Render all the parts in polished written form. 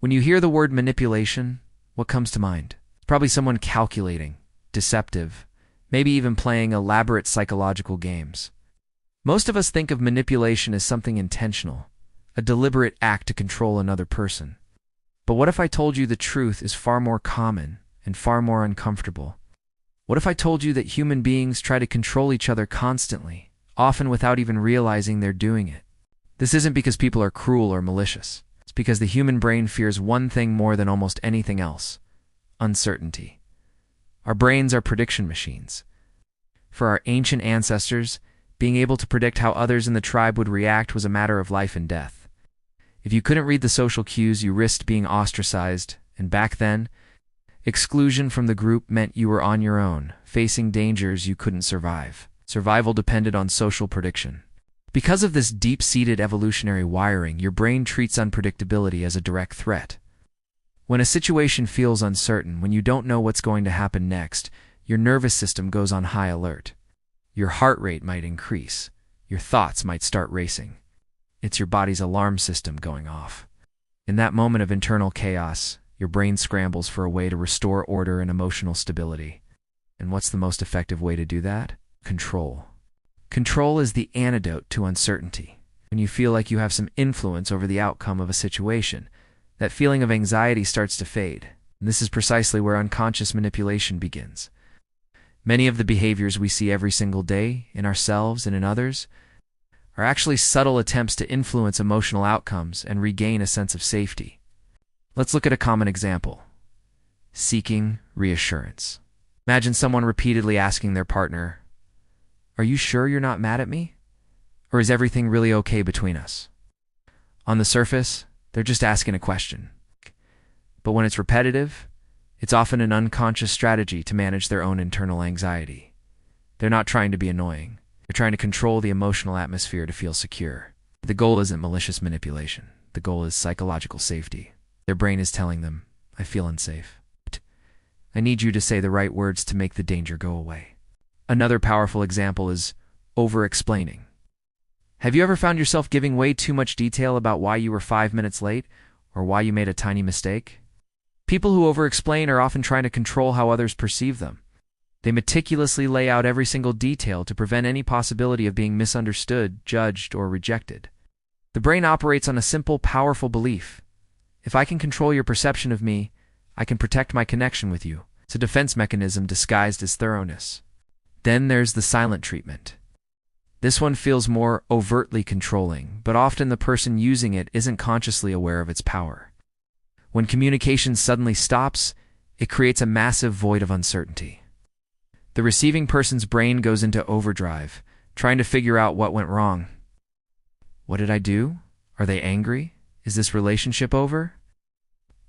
When you hear the word manipulation, what comes to mind? It's probably someone calculating, deceptive, maybe even playing elaborate psychological games. Most of us think of manipulation as something intentional, a deliberate act to control another person. But what if I told you the truth is far more common and far more uncomfortable? What if I told you that human beings try to control each other constantly, often without even realizing they're doing it? This isn't because people are cruel or malicious. It's because the human brain fears one thing more than almost anything else: uncertainty. Our brains are prediction machines. For our ancient ancestors, being able to predict how others in the tribe would react was a matter of life and death. If you couldn't read the social cues, you risked being ostracized, and back then, exclusion from the group meant you were on your own, facing dangers you couldn't survive. Survival depended on social prediction. Because of this deep-seated evolutionary wiring, your brain treats unpredictability as a direct threat. When a situation feels uncertain, when you don't know what's going to happen next, your nervous system goes on high alert. Your heart rate might increase. Your thoughts might start racing. It's your body's alarm system going off. In that moment of internal chaos, your brain scrambles for a way to restore order and emotional stability. And what's the most effective way to do that? Control. Control is the antidote to uncertainty. When you feel like you have some influence over the outcome of a situation, that feeling of anxiety starts to fade. And this is precisely where unconscious manipulation begins. Many of the behaviors we see every single day, in ourselves and in others, are actually subtle attempts to influence emotional outcomes and regain a sense of safety. Let's look at a common example: seeking reassurance. Imagine someone repeatedly asking their partner, "Are you sure you're not mad at me? Or is everything really okay between us?" On the surface, they're just asking a question. But when it's repetitive, it's often an unconscious strategy to manage their own internal anxiety. They're not trying to be annoying. They're trying to control the emotional atmosphere to feel secure. The goal isn't malicious manipulation. The goal is psychological safety. Their brain is telling them, "I feel unsafe. I need you to say the right words to make the danger go away." Another powerful example is overexplaining. Have you ever found yourself giving way too much detail about why you were 5 minutes late or why you made a tiny mistake? People who overexplain are often trying to control how others perceive them. They meticulously lay out every single detail to prevent any possibility of being misunderstood, judged, or rejected. The brain operates on a simple, powerful belief: if I can control your perception of me, I can protect my connection with you. It's a defense mechanism disguised as thoroughness. Then there's the silent treatment. This one feels more overtly controlling, but often the person using it isn't consciously aware of its power. When communication suddenly stops, it creates a massive void of uncertainty. The receiving person's brain goes into overdrive, trying to figure out what went wrong. What did I do? Are they angry? Is this relationship over?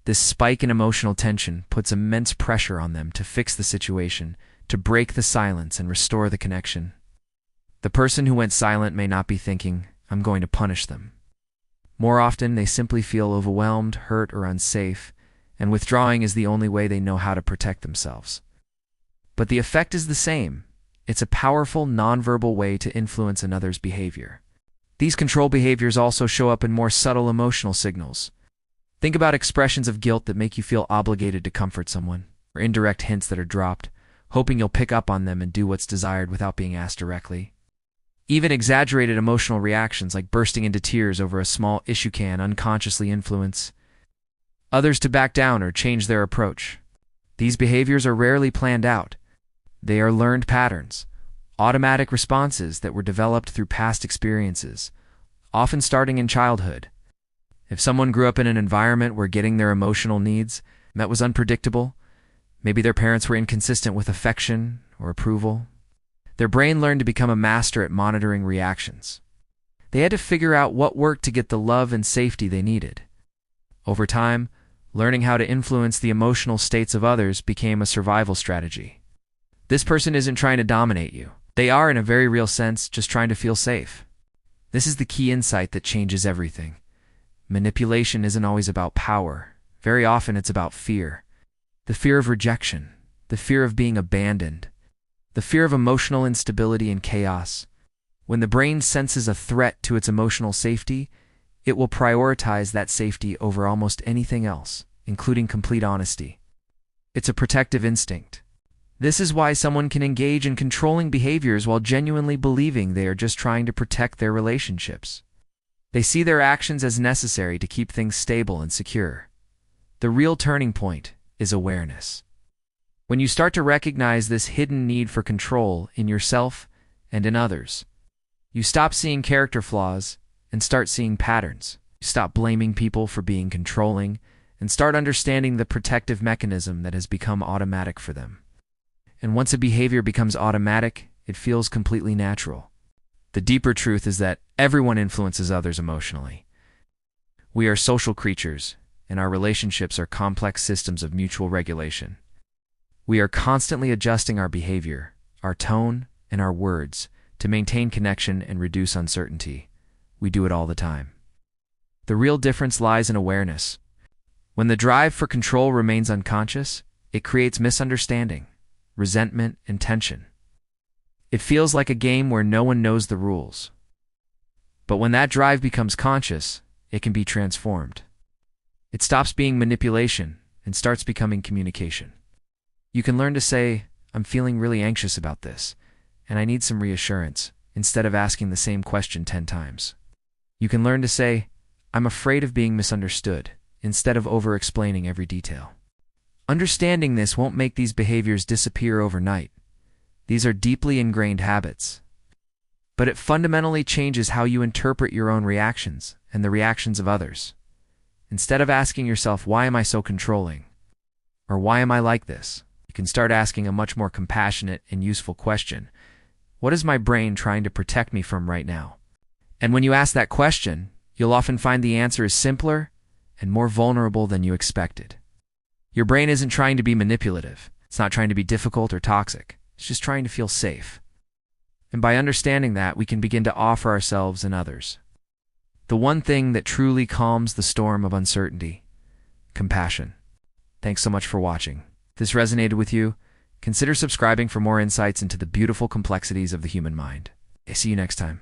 This spike in emotional tension puts immense pressure on them to fix the situation, to break the silence and restore the connection. The person who went silent may not be thinking, "I'm going to punish them." More often, they simply feel overwhelmed, hurt, or unsafe, and withdrawing is the only way they know how to protect themselves. But the effect is the same. It's a powerful, nonverbal way to influence another's behavior. These control behaviors also show up in more subtle emotional signals. Think about expressions of guilt that make you feel obligated to comfort someone, or indirect hints that are dropped, hoping you'll pick up on them and do what's desired without being asked directly. Even exaggerated emotional reactions like bursting into tears over a small issue can unconsciously influence others to back down or change their approach. These behaviors are rarely planned out. They are learned patterns, automatic responses that were developed through past experiences, often starting in childhood. If someone grew up in an environment where getting their emotional needs met was unpredictable, maybe their parents were inconsistent with affection or approval, their brain learned to become a master at monitoring reactions. They had to figure out what worked to get the love and safety they needed. Over time, learning how to influence the emotional states of others became a survival strategy. This person isn't trying to dominate you. They are, in a very real sense, just trying to feel safe. This is the key insight that changes everything. Manipulation isn't always about power. Very often it's about fear. The fear of rejection, the fear of being abandoned, the fear of emotional instability and chaos. When the brain senses a threat to its emotional safety, It will prioritize that safety over almost anything else, including complete honesty. It's a protective instinct. This is why someone can engage in controlling behaviors while genuinely believing they are just trying to protect their relationships. They see their actions as necessary to keep things stable and secure. The real turning point is awareness. When you start to recognize this hidden need for control in yourself and in others, you stop seeing character flaws and start seeing patterns. You stop blaming people for being controlling and start understanding the protective mechanism that has become automatic for them. And once a behavior becomes automatic, it feels completely natural. The deeper truth is that everyone influences others emotionally. We are social creatures, and our relationships are complex systems of mutual regulation. We are constantly adjusting our behavior, our tone, and our words to maintain connection and reduce uncertainty. We do it all the time. The real difference lies in awareness. When the drive for control remains unconscious, it creates misunderstanding, resentment, and tension. It feels like a game where no one knows the rules. But when that drive becomes conscious, it can be transformed. It stops being manipulation and starts becoming communication. You can learn to say, "I'm feeling really anxious about this, and I need some reassurance," instead of asking the same question 10 times. You can learn to say, "I'm afraid of being misunderstood," instead of over-explaining every detail. Understanding this won't make these behaviors disappear overnight. These are deeply ingrained habits. But it fundamentally changes how you interpret your own reactions and the reactions of others. Instead of asking yourself, "Why am I so controlling?" or "Why am I like this?" you can start asking a much more compassionate and useful question. What is my brain trying to protect me from right now? And when you ask that question, you'll often find the answer is simpler and more vulnerable than you expected. Your brain isn't trying to be manipulative. It's not trying to be difficult or toxic. It's just trying to feel safe. And by understanding that, we can begin to offer ourselves and others the one thing that truly calms the storm of uncertainty: compassion. Thanks so much for watching. If this resonated with you, consider subscribing for more insights into the beautiful complexities of the human mind. See you next time.